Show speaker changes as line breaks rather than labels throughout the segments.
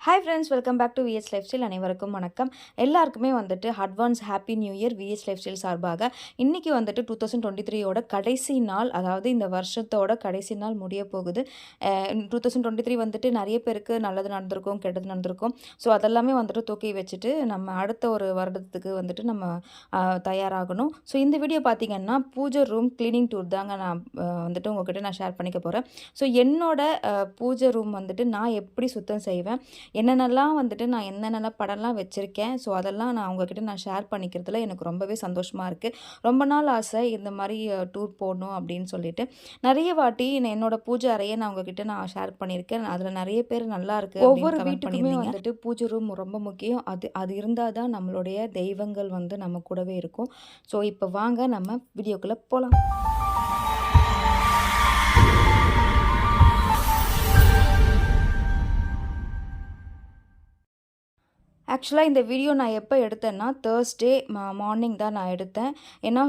Hi friends, welcome back to VS life style. அனைவருக்கும் வணக்கம். எல்லாருக்குமே வந்துட்டு advance happy new year VS life style சார்பாக. இன்றைக்கி வந்துட்டு 2023 கடைசி நாள், அதாவது இந்த வருஷத்தோட கடைசி நாள் முடிய போகுது. 2023 வந்துட்டு நிறைய பேருக்கு நல்லது நடந்திருக்கும், கெட்டது நடந்திருக்கும். ஸோ அதெல்லாமே வந்துட்டு தூக்கி வச்சுட்டு நம்ம அடுத்த ஒரு வருடத்துக்கு வந்துட்டு நம்ம தயாராகணும். ஸோ இந்த வீடியோ பார்த்திங்கன்னா பூஜை ரூம் க்ளீனிங் டூர் தாங்க நான் வந்துட்டு உங்கள்கிட்ட நான் ஷேர் பண்ணிக்க போகிறேன். ஸோ என்னோட பூஜை ரூம் வந்துட்டு நான் எப்படி சுத்தம் செய்வேன், என்னென்னலாம் வந்துட்டு நான் என்னென்னலாம் படம்லாம் வச்சுருக்கேன். ஸோ அதெல்லாம் நான் உங்ககிட்ட நான் ஷேர் பண்ணிக்கிறதுல எனக்கு ரொம்பவே சந்தோஷமாக இருக்குது. ரொம்ப நாள் ஆசை இந்த மாதிரி டூர் போகணும் அப்படின்னு சொல்லிட்டு. நிறைய வாட்டி என்னோட பூஜை அறையை நான் உங்ககிட்ட நான் ஷேர் பண்ணியிருக்கேன். அதில் நிறைய பேர் நல்லா இருக்குது. ஒவ்வொரு வீட்டுக்குமே வந்துட்டு பூஜை ரூம் ரொம்ப முக்கியம். அது இருந்தால் தான் நம்மளுடைய தெய்வங்கள் வந்து நம்ம கூடவே இருக்கும். ஸோ இப்போ வாங்க நம்ம வீடியோக்குள்ளே போகலாம். ஆக்சுவலாக இந்த வீடியோ நான் எப்போ எடுத்தேன்னா தேர்ஸ்டே மார்னிங் தான் நான் எடுத்தேன். ஏன்னா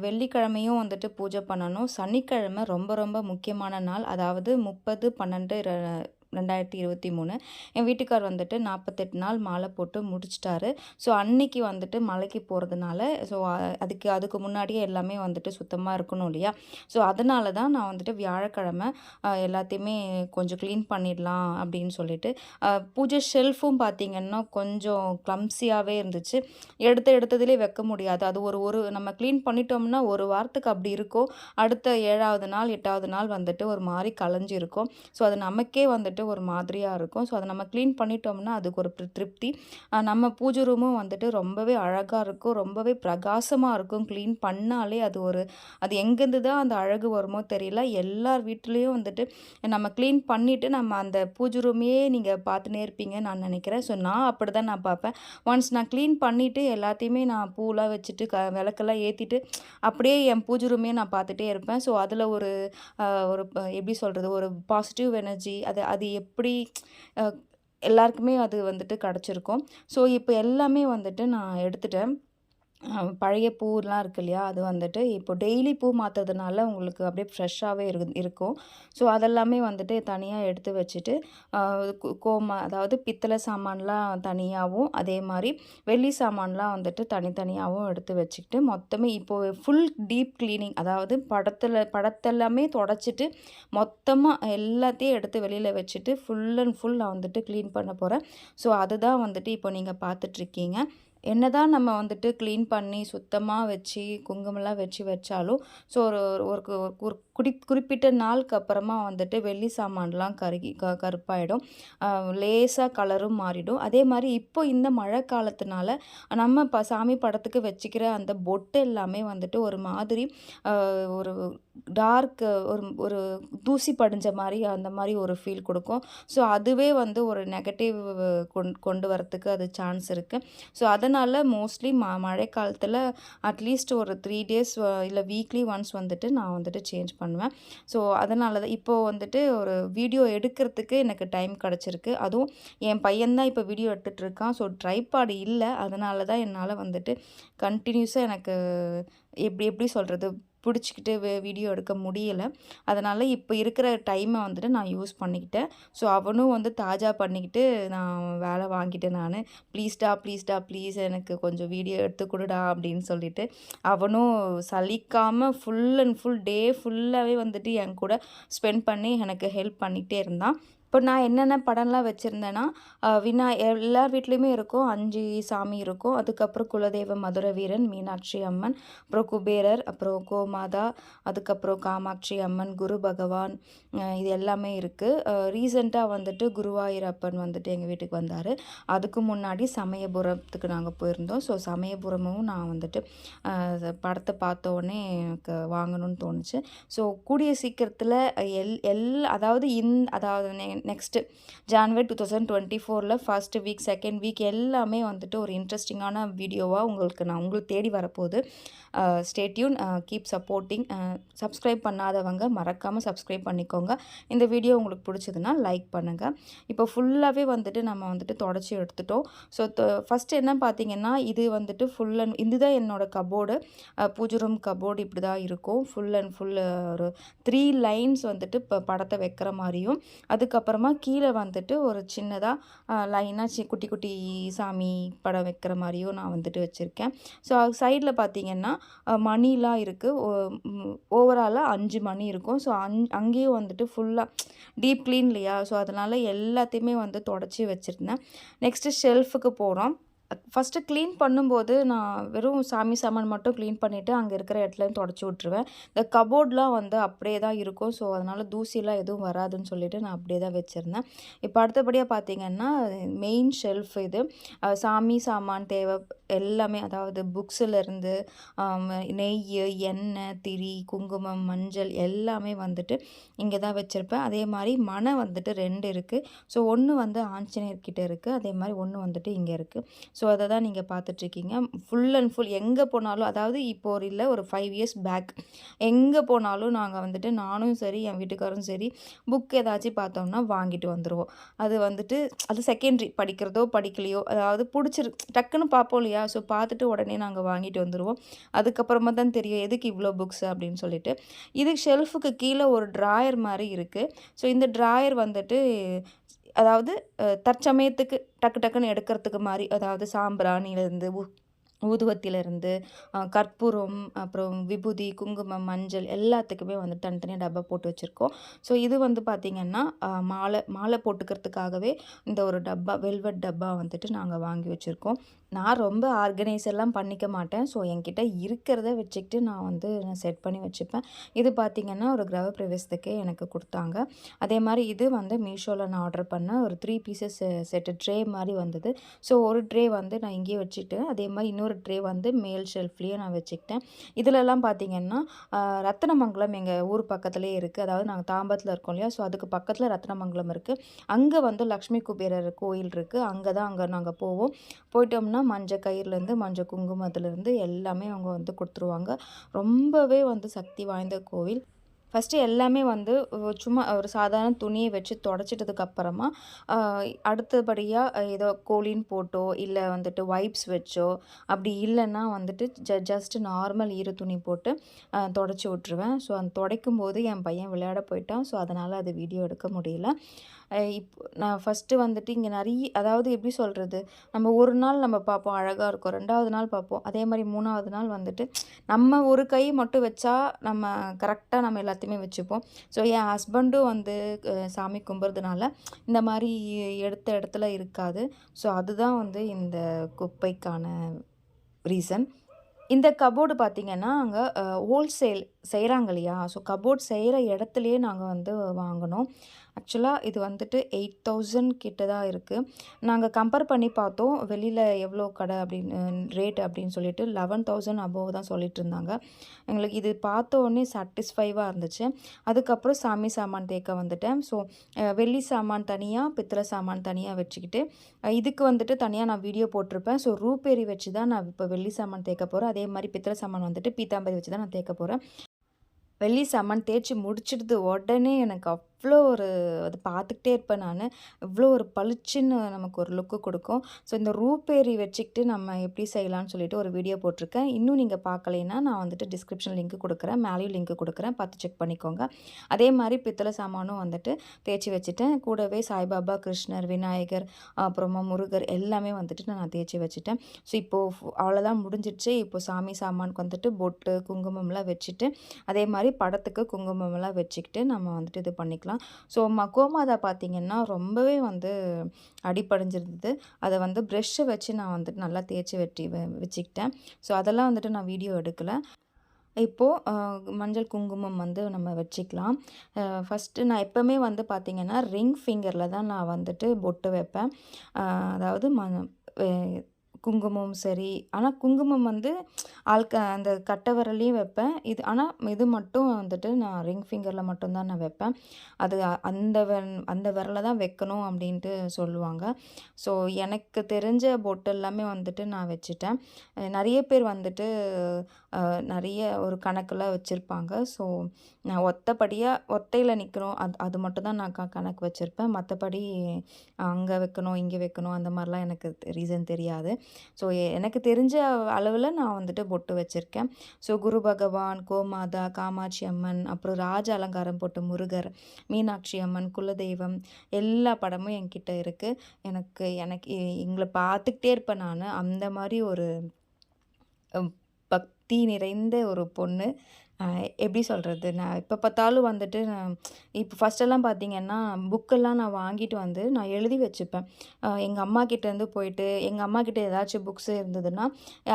வெள்ளிக்கிழமையும் வந்துட்டு பூஜை பண்ணணும். சனிக்கிழமை ரொம்ப ரொம்ப முக்கியமான நாள். அதாவது 30/12/2023 என் வீட்டுக்கார் வந்துட்டு 48 நாள் மாலை போட்டு முடிச்சிட்டாரு. ஸோ அன்னைக்கு வந்துட்டு மலைக்கு போகிறதுனால ஸோ அதுக்கு முன்னாடியே எல்லாமே வந்துட்டு சுத்தமாக இருக்கணும் இல்லையா. ஸோ அதனால தான் நான் வந்துட்டு வியாழக்கிழமை எல்லாத்தையுமே கொஞ்சம் க்ளீன் பண்ணிடலாம் அப்படின்னு சொல்லிட்டு. பூஜை ஷெல்ஃபும் பார்த்திங்கன்னா கொஞ்சம் க்ளம்ஸியாகவே இருந்துச்சு. எடுத்ததுலேயே வைக்க முடியாது. அது ஒரு நம்ம க்ளீன் பண்ணிட்டோம்னா ஒரு வாரத்துக்கு அப்படி இருக்கும். அடுத்த 7ஆவது நாள் 8ஆவது நாள் வந்துட்டு ஒரு மாதிரி கலைஞ்சிருக்கும். ஸோ அது நமக்கே வந்துட்டு ஒரு மாதிரியாக இருக்கும். ஸோ அதை நம்ம க்ளீன் பண்ணிட்டோம்னா அதுக்கு ஒரு திருப்தி. நம்ம பூஜை ரூமும் வந்துட்டு ரொம்பவே அழகாக இருக்கும், ரொம்பவே பிரகாசமாக இருக்கும். க்ளீன் பண்ணாலே அது எங்கேருந்து தான் அந்த அழகு வருமோ தெரியல. எல்லார் வீட்லேயும் வந்துட்டு நம்ம க்ளீன் பண்ணிவிட்டு நம்ம அந்த பூஜை ரூமையே நீங்கள் பார்த்துனே இருப்பீங்க நான் நினைக்கிறேன். ஸோ நான் அப்படி தான் நான் பார்ப்பேன். ஒன்ஸ் நான் க்ளீன் பண்ணிவிட்டு எல்லாத்தையுமே நான் பூலாம் வச்சுட்டு விளக்கெல்லாம் ஏற்றிட்டு அப்படியே என் பூஜை ரூமையே நான் பார்த்துட்டே இருப்பேன். ஸோ அதில் ஒரு எப்படி சொல்கிறது, ஒரு பாசிட்டிவ் எனர்ஜி அது எப்படி எல்லாருக்குமே அது வந்துட்டு கிடச்சிருக்கும். ஸோ இப்போ எல்லாமே வந்துட்டு நான் எடுத்துட்டேன். பழைய பூலாம் இருக்கு இல்லையா, அது வந்துட்டு இப்போ டெய்லி பூ மாற்றுறதுனால உங்களுக்கு அப்படியே ஃப்ரெஷ்ஷாகவே இருக்கும். ஸோ அதெல்லாமே வந்துட்டு தனியாக எடுத்து வச்சுட்டு அதாவது பித்தளை சாமான்லாம் தனியாகவும் அதே மாதிரி வெள்ளி சாமான்லாம் வந்துட்டு தனித்தனியாகவும் எடுத்து வச்சுக்கிட்டு மொத்தமே இப்போது ஃபுல் டீப் க்ளீனிங், அதாவது படத்தெல்லாமே தொடச்சிட்டு மொத்தமாக எல்லாத்தையும் எடுத்து வெளியில் வச்சுட்டு ஃபுல் அண்ட் ஃபுல் நான் வந்துட்டு க்ளீன் பண்ண போகிறேன். ஸோ அதுதான் வந்துட்டு இப்போ நீங்கள் பார்த்துட்ருக்கீங்க. என்னதான் நம்ம வந்துட்டு க்ளீன் பண்ணி சுத்தமாக வச்சு குங்குமம்லாம் வச்சாலும் ஸோ ஒரு குறிப்பிட்ட நாளுக்கு அப்புறமா வந்துட்டு வெள்ளி சாமான்லாம் கருப்பாயிடும், லேசாக கலரும் மாறிடும். அதே மாதிரி இப்போ இந்த மழை காலத்தினால நம்ம சாமி படத்துக்கு வச்சுக்கிற அந்த பொட்டு எல்லாமே வந்துட்டு ஒரு மாதிரி ஒரு டார்க் ஒரு தூசி படிஞ்ச மாதிரி அந்த மாதிரி ஒரு ஃபீல் கொடுக்கும். ஸோ அதுவே வந்து ஒரு நெகட்டிவ் கொண்டு வரத்துக்கு அது சான்ஸ் இருக்குது. ஸோ அதனால் மோஸ்ட்லி மழை காலத்தில் அட்லீஸ்ட் ஒரு 3 days இல்லை வீக்லி ஒன்ஸ் வந்துட்டு நான் வந்துட்டு சேஞ்ச் பண்ணுவேன். ஸோ அதனால தான் இப்போது வந்துட்டு ஒரு வீடியோ எடுக்கிறதுக்கு எனக்கு டைம் கிடச்சிருக்கு. அதுவும் என் பையன்தான் இப்போ வீடியோ எடுத்துகிட்ருக்கான். ஸோ ட்ரைபாடு இல்லை, அதனால தான் என்னால் வந்துட்டு கண்டினியூஸாக எனக்கு எப்படி சொல்கிறது பிடிச்சிக்கிட்டு வீடியோ எடுக்க முடியலை. அதனால் இப்போ இருக்கிற டைமை வந்துட்டு நான் யூஸ் பண்ணிக்கிட்டேன். ஸோ அவனும் வந்து தாஜா பண்ணிக்கிட்டு நான் வேலை வாங்கிட்டேன். நான் ப்ளீஸ் எனக்கு கொஞ்சம் வீடியோ எடுத்து கொடுடா அப்படின்னு சொல்லிட்டு அவனும் சலிக்காமல் ஃபுல் அண்ட் ஃபுல் டே ஃபுல்லாகவே வந்துட்டு என் கூட ஸ்பெண்ட் பண்ணி எனக்கு ஹெல்ப் பண்ணிகிட்டே இருந்தான். இப்போ நான் என்னென்ன படம்லாம் வச்சுருந்தேன்னா எல்லார் வீட்லேயுமே இருக்கும். 5 சாமி இருக்கும். அதுக்கப்புறம் குலதெய்வம் மதுரை வீரன், மீனாட்சி அம்மன், அப்புறம் குபேரர், அப்புறம் கோமாதா, அதுக்கப்புறம் காமாட்சி அம்மன், குரு பகவான், இது எல்லாமே இருக்குது. ரீசெண்டாக வந்துட்டு குருவாயூரப்பன் வந்துட்டு எங்கள் வீட்டுக்கு வந்தார். அதுக்கு முன்னாடி சமயபுரத்துக்கு நாங்கள் போயிருந்தோம். ஸோ சமயபுரமும் நான் வந்துட்டு படத்தை பார்த்தோன்னே எனக்கு வாங்கணும்னு தோணுச்சு. ஸோ கூடிய சீக்கிரத்தில் அதாவது next January 2024 first week second week எல்லாமே வந்துட்டு ஒரு இன்ட்ரெஸ்டிங்கான வீடியோவாக உங்களுக்கு தேடி வரப்போகுது. Stay tune, keep supporting. Subscribe பண்ணாதவங்க மறக்காமல் சப்ஸ்கிரைப் பண்ணிக்கோங்க. இந்த வீடியோ உங்களுக்கு பிடிச்சதுன்னா லைக் பண்ணுங்கள். இப்போ ஃபுல்லாகவே வந்துட்டு நம்ம வந்துட்டு தொடச்சி எடுத்துட்டோம். ஸோ ஃபஸ்ட்டு என்ன பார்த்தீங்கன்னா, இது வந்துட்டு இதுதான் என்னோடய கபோர்டு. பூஜை ரூம் கபோர்டு இப்படி தான் இருக்கும். ஃபுல் அண்ட் ஃபுல் ஒரு 3 லைன்ஸ் வந்துட்டு இப்போ படத்தை வைக்கிற மாதிரியும், அதுக்கப்புறம் அதுக்கப்புறமா கீழே வந்துட்டு ஒரு சின்னதாக லைனாக குட்டி குட்டி சாமி படம் வைக்கிற மாதிரியும் நான் வந்துட்டு வச்சுருக்கேன். ஸோ சைடில் பார்த்தீங்கன்னா மணிலாம் இருக்குது. ஓவராலாக 5 மணி இருக்கும். ஸோ அங்கேயும் வந்துட்டு ஃபுல்லாக டீப் க்ளீன் இல்லையா? ஸோ அதனால் எல்லாத்தையுமே வந்து தொடச்சி வச்சுருந்தேன். நெக்ஸ்ட்டு ஷெல்ஃபுக்கு போகிறோம். ஃபஸ்ட்டு க்ளீன் பண்ணும்போது நான் வெறும் சாமி சாமான் மட்டும் க்ளீன் பண்ணிவிட்டு அங்கே இருக்கிற இடத்துலையும் தொடச்சி விட்ருவேன். இந்த கபோர்ட்லாம் வந்து அப்படியே தான் இருக்கும். ஸோ அதனால் தூசிலாம் எதுவும் வராதுன்னு சொல்லிட்டு நான் அப்படியே தான் வச்சுருந்தேன். இப்போ அடுத்தபடியாக பார்த்தீங்கன்னா மெயின் ஷெல்ஃப் இது. சாமி சாமான் தேவை எல்லாமே, அதாவது புக்ஸிலேருந்து நெய், எண்ணெய், திரி, குங்குமம், மஞ்சள் எல்லாமே வந்துட்டு இங்கே தான் வச்சுருப்பேன். அதே மாதிரி மனை வந்துட்டு 2 இருக்குது. ஸோ ஒன்று வந்து ஆஞ்சநேயர்கிட்ட இருக்குது, அதே மாதிரி ஒன்று வந்துட்டு இங்கே இருக்குது. ஸோ அதை தான் நீங்கள் பார்த்துட்ருக்கீங்க. ஃபுல் அண்ட் ஃபுல் எங்கே போனாலும், அதாவது இப்போ ஒரு இல்லை ஒரு 5 இயர்ஸ் பேக் எங்கே போனாலும் நாங்கள் வந்துட்டு நானும் சரி என் வீட்டுக்காரும் சரி புக் ஏதாச்சும் பார்த்தோம்னா வாங்கிட்டு வந்துடுவோம். அது வந்துட்டு அது செகண்ட்ரி, படிக்கிறதோ படிக்கலையோ, அதாவது டக்குன்னு பார்ப்போம் இல்லையா? ஸோ பார்த்துட்டு உடனே நாங்கள் வாங்கிட்டு வந்துடுவோம். அதுக்கப்புறமா தான் தெரியும் எதுக்கு இவ்வளோ புக்ஸ் அப்படின்னு சொல்லிட்டு. இது ஷெல்ஃபுக்கு கீழே ஒரு ட்ராயர் மாதிரி இருக்குது. ஸோ இந்த ட்ராயர் வந்துட்டு அதாவது தற்சமயத்துக்கு டக்கு டக்குன்னு எடுக்கிறதுக்கு மாதிரி, அதாவது சாம்பிராணிலேருந்து ஊதுவத்திலேருந்து கற்பூரம், அப்புறம் விபூதி, குங்குமம், மஞ்சள் எல்லாத்துக்குமே வந்து தனித்தனியாக டப்பா போட்டு வச்சுருக்கோம். ஸோ இது வந்து பார்த்திங்கன்னா மாலை போட்டுக்கிறதுக்காகவே இந்த ஒரு டப்பா, வெல்வெட் டப்பா வந்துட்டு நாங்கள் வாங்கி வச்சுருக்கோம். நான் ரொம்ப ஆர்கனைஸெல்லாம் பண்ணிக்க மாட்டேன். ஸோ என்கிட்ட இருக்கிறத வச்சுக்கிட்டு நான் செட் பண்ணி வச்சுப்பேன். இது பார்த்திங்கன்னா ஒரு கிரக பிரவேசத்துக்கே எனக்கு கொடுத்தாங்க. அதே மாதிரி இது வந்து மீஷோவில் நான் ஆர்டர் பண்ண ஒரு 3 பீசஸ் செட்டு ட்ரே மாதிரி வந்தது. ஸோ ஒரு ட்ரே வந்து நான் இங்கேயே வச்சுட்டேன். அதே மாதிரி இன்னொரு ட்ரே வந்து மேல் ஷெல்ஃப்லேயே நான் வச்சுக்கிட்டேன். இதிலெல்லாம் பார்த்திங்கன்னா ரத்தினமங்கலம் எங்கள் ஊர் பக்கத்துலேயே இருக்குது. அதாவது நாங்கள் தாம்பரத்தில் இருக்கோம் இல்லையா? ஸோ அதுக்கு பக்கத்தில் ரத்தினமங்கலம் இருக்குது. அங்கே வந்து லக்ஷ்மி குபேரர் கோயில் இருக்குது. அங்கே நாங்கள் போவோம். போயிட்டோம்னா மஞ்சள் கயிறுலேருந்து மஞ்சள் குங்குமத்துலேருந்து எல்லாமே அவங்க வந்து கொடுத்துருவாங்க. ரொம்பவே வந்து சக்தி வாய்ந்த கோவில். ஃபஸ்ட்டு எல்லாமே வந்து சும்மா ஒரு சாதாரண துணியை வச்சு தொடச்சிட்டதுக்கப்புறமா அடுத்தபடியாக ஏதோ கோலின் போட்டோ இல்லை வந்துட்டு வைப்ஸ் வச்சோ, அப்படி இல்லைன்னா வந்துட்டு ஜஸ்ட் நார்மல் ஈர துணி போட்டு தொடச்சி விட்ருவேன். ஸோ அந்த துடைக்கும் போது என் பையன் விளையாட போயிட்டான். ஸோ அதனால் அது வீடியோ எடுக்க முடியல. இப்போ நான் ஃபஸ்ட்டு வந்துட்டு இங்கே அதாவது எப்படி சொல்கிறது, நம்ம ஒரு நாள் நம்ம பார்ப்போம் அழகாக இருக்கும், 2வது நாள் பார்ப்போம், அதே மாதிரி 3வது நாள் வந்துட்டு நம்ம ஒரு கை மட்டும் வச்சா நம்ம கரெக்டாக நம்ம எல்லாத்தையுமே வச்சுப்போம். ஸோ என் ஹஸ்பண்டும் வந்து சாமி கும்பிட்றதுனால இந்த மாதிரி எடுத்த இடத்துல இருக்காது. ஸோ அதுதான் வந்து இந்த குப்பைக்கான ரீசன். இந்த கபோர்டு பார்த்திங்கன்னா அங்கே ஹோல்சேல் செய்கிறாங்க இல்லையா? ஸோ கபோர்ட் செய்கிற இடத்துலையே நாங்கள் வந்து வாங்கினோம். ஆக்சுவலாக இது வந்துட்டு 8000 கிட்ட தான் இருக்குது. நாங்கள் கம்பேர் பண்ணி பார்த்தோம் வெளியில் எவ்வளோ கடை அப்படின்னு ரேட் அப்படின்னு சொல்லிட்டு 11,000 அபோவ் தான் சொல்லிட்டு இருந்தாங்க. எங்களுக்கு இது பார்த்த உடனே சாட்டிஸ்ஃபைவாக இருந்துச்சு. அதுக்கப்புறம் சாமி சாமான் தேக்க வந்துட்டேன். ஸோ வெள்ளி சாமான் தனியாக, பித்தளை சாமான் தனியாக வச்சுக்கிட்டு இதுக்கு வந்துட்டு தனியாக நான் வீடியோ போட்டிருப்பேன். ஸோ ரூபேரி வச்சு தான் நான் இப்போ வெள்ளி சாமான் தேக்க போகிறேன். அதே மாதிரி பித்தளை சாமான் வந்துட்டு பீத்தாம்பரி வச்சு தான் நான் தேக்க போகிறேன். வெள்ளி சாமான் தேய்ச்சி முடிச்சிடுது உடனே எனக்கு அவ்வளோ ஒரு அது பார்த்துக்கிட்டே இருப்பேன் நான். இவ்வளோ ஒரு பளிச்சுன்னு நமக்கு ஒரு லுக்கு கொடுக்கும். ஸோ இந்த ரூபேரி வச்சுக்கிட்டு நம்ம எப்படி செய்யலாம்னு சொல்லிட்டு ஒரு வீடியோ போட்டிருக்கேன். இன்னும் நீங்கள் பார்க்கலைன்னா நான் வந்துட்டு டிஸ்கிரிப்ஷன் லிங்க் கொடுக்குறேன், மேலேயும் லிங்க் கொடுக்குறேன், பார்த்து செக் பண்ணிக்கோங்க. அதே மாதிரி பித்தளை சாமானும் வந்துட்டு தேய்ச்சி வச்சுட்டேன். கூடவே சாய்பாபா, கிருஷ்ணர், விநாயகர், அப்புறமா முருகர் எல்லாமே வந்துட்டு நான் தேய்ச்சி வச்சுட்டேன். ஸோ இப்போது அவ்வளோதான் முடிஞ்சிடுச்சு. இப்போ சாமி சாமானுக்கு வந்துட்டு பொட்டு, குங்குமம்லாம் வச்சுட்டு அதே மாதிரி படத்துக்கு குங்குமம்லாம் வச்சுக்கிட்டு நம்ம வந்துட்டு இது பண்ணிக்கலாம். ஸோ கோமாதா பார்த்திங்கன்னா ரொம்பவே வந்து அடிப்படைஞ்சிருந்தது. அதை வந்து ப்ரெஷ்ஷை வச்சு நான் வந்துட்டு நல்லா தேய்ச்சி வச்சுக்கிட்டேன். ஸோ அதெல்லாம் வந்துட்டு நான் வீடியோ எடுக்கலை. இப்போது மஞ்சள் குங்குமம் வந்து நம்ம வச்சுக்கலாம். ஃபஸ்ட்டு நான் எப்போவுமே வந்து பார்த்திங்கன்னா ரிங் ஃபிங்கரில் தான் நான் வந்துட்டு பொட்டு வைப்பேன். அதாவது குங்குமம் சரி, ஆனால் குங்குமம் வந்து அந்த கட்டை விரல்லையும் வைப்பேன். இது மட்டும் வந்துட்டு நான் ரிங் ஃபிங்கரில் மட்டும்தான் நான் வைப்பேன். அது அந்த விரலை தான் வைக்கணும் அப்படின்ட்டு சொல்லுவாங்க. ஸோ எனக்கு தெரிஞ்ச பொட்டு எல்லாமே வந்துட்டு நான் வச்சுட்டேன். நிறைய பேர் வந்துட்டு நிறைய ஒரு கணக்கெல்லாம் வச்சுருப்பாங்க. ஸோ நான் ஒத்தையில் நிற்கணும் அது மட்டும் தான் நான் கணக்கு வச்சுருப்பேன். மற்றபடி அங்கே வைக்கணும் இங்கே வைக்கணும் அந்த மாதிரிலாம் எனக்கு ரீசன் தெரியாது. ஸோ எனக்கு தெரிஞ்ச அளவில் நான் வந்துட்டு பொட்டு வச்சுருக்கேன். ஸோ குரு பகவான், கோமாதா, காமாட்சி அம்மன், அப்புறம் ராஜ அலங்காரம் போட்ட முருகர், மீனாட்சி அம்மன், குலதெய்வம் எல்லா படமும் என்கிட்ட இருக்குது. எனக்கு எனக்கு எங்களை பார்த்துக்கிட்டே இருப்பேன் நான். அந்த மாதிரி ஒரு பக்தி நிறைந்த ஒரு பொண்ணு. எப்படி சொல்கிறது, நான் எப்போ பார்த்தாலும் வந்துட்டு இப்போ ஃபஸ்ட்டெல்லாம் பார்த்திங்கன்னா புக்கெல்லாம் நான் வாங்கிட்டு வந்து நான் எழுதி வச்சுப்பேன். எங்கள் அம்மாக்கிட்டேருந்து போயிட்டு எங்கள் அம்மாக்கிட்ட ஏதாச்சும் புக்ஸ் இருந்ததுன்னா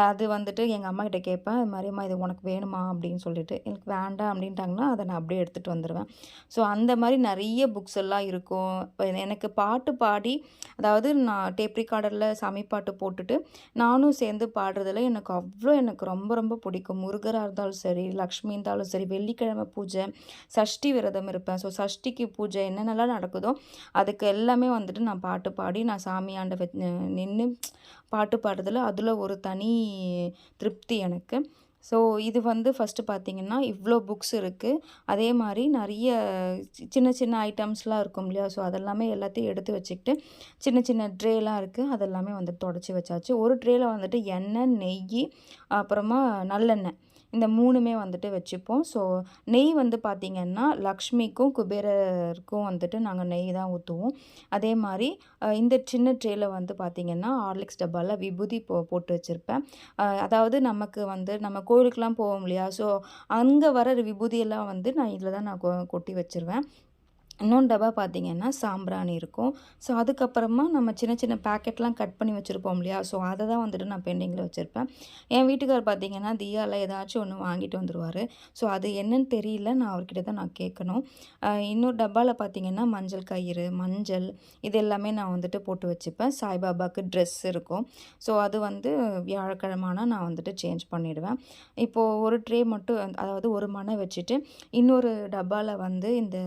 அது வந்துட்டு எங்கள் அம்மாக்கிட்ட கேட்பேன். இது மாதிரிம்மா இது உனக்கு வேணுமா அப்படின்னு சொல்லிட்டு, எனக்கு வேண்டாம் அப்படின்ட்டாங்கன்னா அதை நான் அப்படியே எடுத்துகிட்டு வந்துடுவேன். ஸோ அந்த மாதிரி நிறைய புக்ஸ் எல்லாம் இருக்கும். எனக்கு பாட்டு பாடி, அதாவது நான் டேப் ரெக்கார்டரில் சாமி பாட்டு போட்டுட்டு நானும் சேர்ந்து பாடுறதுல எனக்கு ரொம்ப ரொம்ப பிடிக்கும். முருகராக இருந்தாலும் சரி, லக்ஷ்மி இருந்தாலும் சரி, வெள்ளிக்கிழமை பூஜை, சஷ்டி விரதம் இருப்பேன். ஸோ சஷ்டிக்கு பூஜை என்னென்னலாம் நடக்குதோ அதுக்கு எல்லாமே வந்துட்டு நான் பாட்டு பாடி நான் சாமியாண்ட நின்று பாட்டு பாடுறதுல அதில் ஒரு தனி திருப்தி எனக்கு. ஸோ இது வந்து ஃபஸ்ட்டு பார்த்திங்கன்னா இவ்வளோ புக்ஸ் இருக்குது. அதே மாதிரி நிறைய சின்ன சின்ன ஐட்டம்ஸ்லாம் இருக்கும் இல்லையா, ஸோ அதெல்லாமே எல்லாத்தையும் எடுத்து வச்சுக்கிட்டு சின்ன சின்ன ட்ரேலாம் இருக்குது, அதெல்லாமே வந்து தொடச்சி வச்சாச்சு. ஒரு ட்ரேயில் வந்துட்டு எண்ணெய், நெய், அப்புறமா நல்லெண்ணெய், இந்த 3மே வந்துட்டு வச்சுப்போம். ஸோ நெய் வந்து பார்த்திங்கன்னா லக்ஷ்மிக்கும் குபேரருக்கும் வந்துட்டு நாங்கள் நெய் தான் ஊற்றுவோம். அதே மாதிரி இந்த சின்ன ட்ரேயில் வந்து பார்த்திங்கன்னா ஹார்லிக்ஸ் டப்பாவில் விபூதி போட்டு வச்சுருப்பேன். அதாவது நமக்கு வந்து நம்ம கோயிலுக்கெலாம் போவோம் இல்லையா, ஸோ அங்கே வர விபூதியெல்லாம் வந்து நான் இதில் தான் நான் கொட்டி வச்சுருவேன். இன்னொன்று டப்பா பார்த்திங்கன்னா சாம்பிராணி இருக்கும். ஸோ அதுக்கப்புறமா நம்ம சின்ன சின்ன பேக்கெட்லாம் கட் பண்ணி வச்சுருப்போம் இல்லையா, ஸோ அதை தான் வந்துட்டு நான் பெண்டிங்கில் வச்சுருப்பேன். என் வீட்டுக்கார் பார்த்திங்கன்னா தியாவில் ஏதாச்சும் ஒன்று வாங்கிட்டு வந்துடுவார். ஸோ அது என்னன்னு தெரியல, நான் அவர்கிட்ட தான் நான் கேட்கணும். இன்னொரு டப்பாவில் பார்த்திங்கன்னா மஞ்சள் கயிறு, மஞ்சள், இது எல்லாமே நான் வந்துட்டு போட்டு வச்சுப்பேன். சாய்பாபாவுக்கு ட்ரெஸ் இருக்கும். ஸோ அது வந்து வியாழக்கிழமானா நான் வந்துட்டு சேஞ்ச் பண்ணிவிடுவேன். இப்போது ஒரு ட்ரே மட்டும், அதாவது ஒரு மனை வச்சுட்டு இன்னொரு டப்பாவில் வந்து இந்த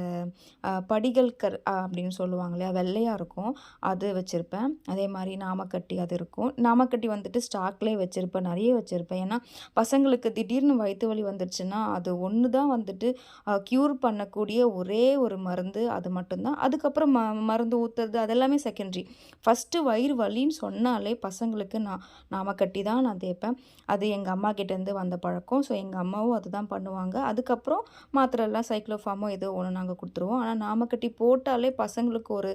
படிகள் அப்படின்னு சொல்லுவாங்க இல்லையா, வெள்ளையாக இருக்கும், அது வச்சுருப்பேன். அதே மாதிரி நாமக்கட்டி அது இருக்கும். நாமக்கட்டி வந்துட்டு ஸ்டாக்லேயே வச்சுருப்பேன், நிறைய வச்சுருப்பேன். ஏன்னா பசங்களுக்கு திடீர்னு வயிற்று வலி வந்துடுச்சுன்னா அது ஒன்று தான் வந்துட்டு க்யூர் பண்ணக்கூடிய ஒரே ஒரு மருந்து, அது மட்டும்தான். அதுக்கப்புறம் மருந்து ஊற்றுறது அதெல்லாமே செகண்ட்ரி. ஃபஸ்ட்டு வயிறு வலின்னு சொன்னாலே பசங்களுக்கு நாமக்கட்டி தான் நான் தேய்ப்பேன். அது எங்கள் அம்மா கிட்டேருந்து வந்த பழக்கம். ஸோ எங்கள் அம்மாவும் அதுதான் பண்ணுவாங்க. அதுக்கப்புறம் மாத்திரைலாம் சைக்ளோஃபார்மோ ஏதோ ஒன்று நாங்கள் கொடுத்துருவோம். ஆனால் நாமக்கட்டி போட்டாலே பசங்களுக்கு ஒரு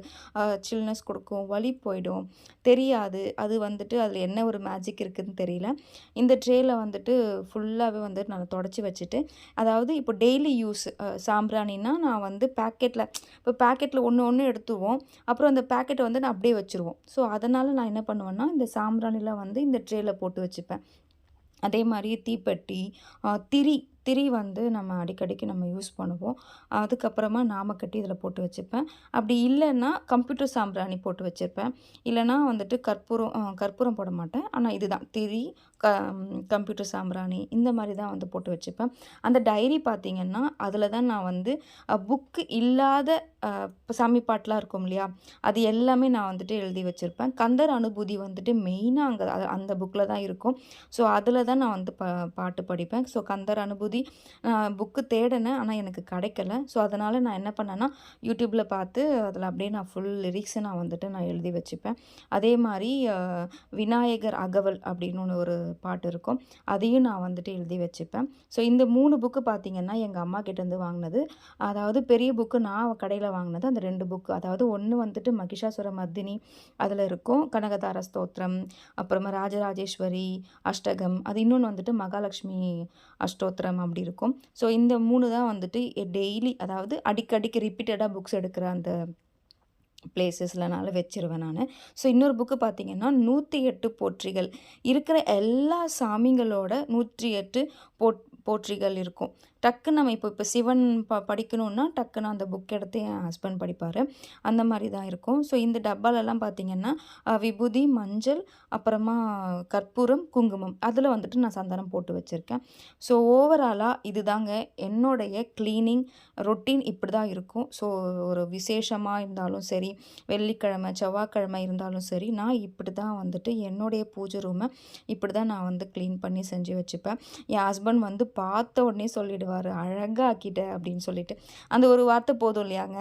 சில்னஸ் கொடுக்கும், வலி போயிடும், தெரியாது. அது வந்துட்டு அதில் என்ன ஒரு மேஜிக் இருக்குதுன்னு தெரியல. இந்த ட்ரேயில் வந்துட்டு ஃபுல்லாகவே வந்துட்டு நான் தொடச்சி வச்சுட்டு, அதாவது இப்போ டெய்லி யூஸ் சாம்பிராணின்னா நான் வந்து பேக்கெட்டில் ஒன்று எடுத்துவோம், அப்புறம் அந்த பேக்கெட்டை வந்து நான் அப்படியே வச்சுருவோம். ஸோ அதனால் நான் என்ன பண்ணுவேன்னா இந்த சாம்பிராணிலாம் வந்து இந்த ட்ரேயில் போட்டு வச்சுப்பேன். அதே மாதிரி தீப்பெட்டி, திரி வந்து நம்ம அடிக்கடிக்கு நம்ம யூஸ் பண்ணுவோம். அதுக்கப்புறமா நாமக்கட்டி இதில் போட்டு வச்சுப்பேன். அப்படி இல்லைன்னா கம்ப்யூட்டர் சாம்பிராணி போட்டு வச்சுருப்பேன். இல்லைனா வந்துட்டு கற்பூரம் போட மாட்டேன். ஆனால் இதுதான் திரி, கம்ப்யூட்டர் சாம்பிராணி, இந்த மாதிரி தான் வந்து போட்டு வச்சுப்பேன். அந்த டைரி பார்த்திங்கன்னா அதில் தான் நான் வந்து புக்கு இல்லாத சாமி பாட்டெலாம் இருக்கும் இல்லையா, அது எல்லாமே நான் வந்துட்டு எழுதி வச்சுருப்பேன். கந்தர் அனுபூதி வந்துட்டு மெயினாக அந்த புக்கில் தான் இருக்கும். ஸோ அதில் தான் நான் வந்து பாட்டு படிப்பேன். ஸோ கந்தர் அனுபூதி புக்கு தேடினேன், ஆனால் எனக்கு கிடைக்கல. ஸோ அதனால் நான் என்ன பண்ணேன்னா யூடியூப்பில் பார்த்து அதில் அப்படியே நான் ஃபுல் லிரிக்ஸை நான் வந்துட்டு நான் எழுதி வச்சுப்பேன். அதே மாதிரி விநாயகர் அகவல் அப்படின்னு ஒரு பாட்டு இருக்கும், அதையும் நான் வந்துட்டு எழுதி வச்சுப்பேன். ஸோ இந்த 3 புக்கு பார்த்திங்கன்னா எங்கள் அம்மா கிட்டேருந்து வாங்கினது. அதாவது பெரிய புக்கு நான் கடையில் வாங்கினது அந்த 2 புக்கு. அதாவது ஒன்று வந்துட்டு மகிஷாசுர மர்தினி, அதில் இருக்கும் கனகதார ஸ்தோத்திரம், அப்புறமா ராஜராஜேஸ்வரி அஷ்டகம், அது இன்னொன்று வந்துட்டு மகாலட்சுமி அஷ்டோத்திரம் அப்படி இருக்கும். ஸோ இந்த 3 தான் வந்துட்டு டெய்லி, அதாவது அடிக்கடிக்கு ரிப்பீட்டடாக புக்ஸ் எடுக்கிற அந்த பிளேசஸ்லனால வச்சிருவேன் நான். ஸோ இன்னொரு புக்கு பார்த்திங்கன்னா 108 போற்றிகள், இருக்கிற எல்லா சாமிங்களோட 108 போற்றிகள் இருக்கும். டக்குன்னு நம்ம இப்போ சிவன் படிக்கணுன்னா டக்குன்னு அந்த புக் எடுத்து என் ஹஸ்பண்ட் படிப்பார். அந்த மாதிரி தான் இருக்கும். ஸோ இந்த டப்பாலெல்லாம் பார்த்தீங்கன்னா விபூதி, மஞ்சள், அப்புறமா கற்பூரம், குங்குமம் அதில் வந்துட்டு நான் சந்தனம் போட்டு வச்சுருக்கேன். ஸோ ஓவராலாக இதுதாங்க என்னுடைய க்ளீனிங் ரொட்டீன் இப்படி தான் இருக்கும். ஸோ ஒரு விசேஷமாக இருந்தாலும் சரி, வெள்ளிக்கிழமை, செவ்வாய்க்கிழமை இருந்தாலும் சரி, நான் இப்படி தான் வந்துட்டு என்னுடைய பூஜை ரூமை இப்படி தான் நான் வந்து க்ளீன் பண்ணி செஞ்சு வச்சுப்பேன். என் ஹஸ்பண்ட் வந்து பார்த்த உடனே சொல்லிடுவார், "அழகா ஆக்கிட்ட" அப்படின்னு சொல்லிட்டு. அந்த ஒரு வார்த்தை போதும் இல்லையாங்க?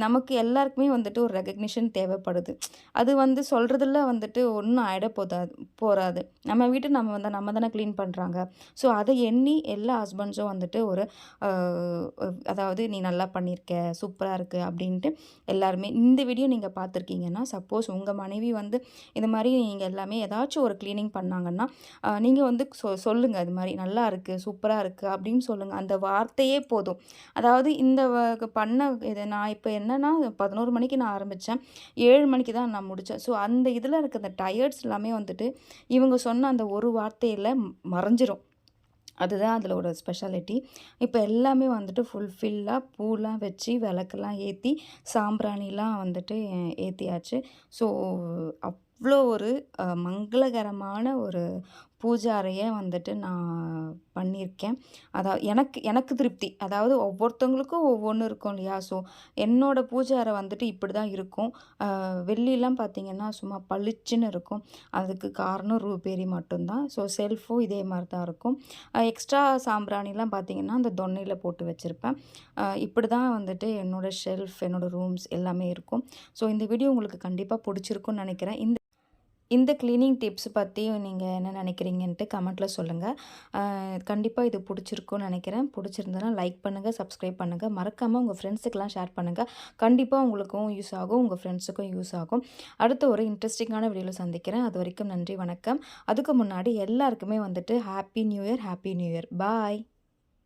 நமக்கு எல்லாருக்குமே வந்துட்டு ஒரு ரெகக்னிஷன் தேவைப்படுது. அது வந்து சொல்கிறதுல வந்துட்டு ஒன்றும் ஆயிட போறாது. நம்ம வீட்ட நம்ம தானே க்ளீன் பண்ணுறாங்க. ஸோ அதை எண்ணி எல்லா ஹஸ்பண்ட்ஸும் வந்துட்டு ஒரு அ அதாவது "நீ நல்லா பண்ணியிருக்க, சூப்பரா இருக்கு" அப்படின்ட்டு எல்லாருமே இந்த வீடியோ நீங்க பார்த்துருக்கீங்கன்னா, சப்போஸ் உங்க மனைவி வந்து இந்த மாரி நீங்க எல்லாமே ஏதாச்சும் ஒரு கிளீனிங் பண்ணாங்கன்னா, நீங்க வந்து சொல்லுங்க. இது மாரி "நல்லா இருக்கு, சூப்பரா இருக்கு" அப்படின்னு சொல்லுங்க. அந்த வார்த்தையே போதும். அதாவது இந்த பண்ண இது நான் இப்ப என்னன்னா 11 மணிக்கு நான் ஆரம்பிச்சேன். 7 மணிக்கு தான் நான் முடிச்சேன். ஸோ அந்த இதில இருக்க அந்த டயர்ட்ஸ் எல்லாமே வந்துட்டு இவங்க சொன்ன அந்த ஒரு வார்த்தையில மறைஞ்சிரும். அதுதான் அதில ஒரு ஸ்பெஷாலிட்டி. இப்ப எல்லாமே வந்துட்டு ஃபுல்ஃபில்லா பூலாம் வச்சு, விளக்கெல்லாம் ஏத்தி, சாம்பிராணிலாம் வந்துட்டு ஏத்தியாச்சு. ஸோ அவ்ளோ ஒரு மங்களகரமான ஒரு பூஜை அறைய வந்துட்டு நான் பண்ணியிருக்கேன். எனக்கு எனக்கு திருப்தி. அதாவது ஒவ்வொருத்தவங்களுக்கும் ஒவ்வொன்னு இருக்கும் இல்லையா? ஸோ என்னோட பூஜை அறை வந்துட்டு இப்படி தான் இருக்கும். வெள்ளிலாம் பார்த்தீங்கன்னா, சும்மா பளிச்சுன்னு இருக்கும். அதுக்கு காரணம் ரூபேரி மட்டும் தான். ஸோ செல்ஃபும் இதே மாரி தான் இருக்கும். எக்ஸ்ட்ரா சாம்பிராணிலாம் பார்த்தீங்கன்னா, அந்த தொன்னையில போட்டு வச்சிருப்பேன். இப்படி தான் வந்துட்டு என்னோட ஷெல்ஃப், என்னோட ரூம்ஸ் எல்லாமே இருக்கும். ஸோ இந்த வீடியோ உங்களுக்கு கண்டிப்பா புடிச்சிருக்கும்னு நெனைக்கிறேன். இந்த கிளீனிங் டிப்ஸ் பத்தி நீங்க என்ன நெனைக்கிறீங்கன்ட்டு கமெண்ட்ல சொல்லுங்க. கண்டிப்பா இது புடிச்சிருக்கும்னு நெனைக்கிறேன். புடிச்சிருந்ததுனா லைக் பண்ணுங்க, சப்ஸ்கிரைப் பண்ணுங்க. மறக்காம உங்க ஃப்ரெண்ட்ஸுக்கெல்லாம் ஷேர் பண்ணுங்க. கண்டிப்பா உங்களுக்கும் யூஸ் ஆகும். உங்க ஃப்ரெண்ட்ஸுக்கும் யூஸ் ஆகும். அடுத்த ஒரு இன்ட்ரெஸ்டிங்கான வீடியோல சந்திக்கிறேன். அதுவரைக்கும் நன்றி, வணக்கம். அதுக்கு முன்னாடி எல்லாருக்குமே வந்துட்டு happy new year, happy new year. பாய்.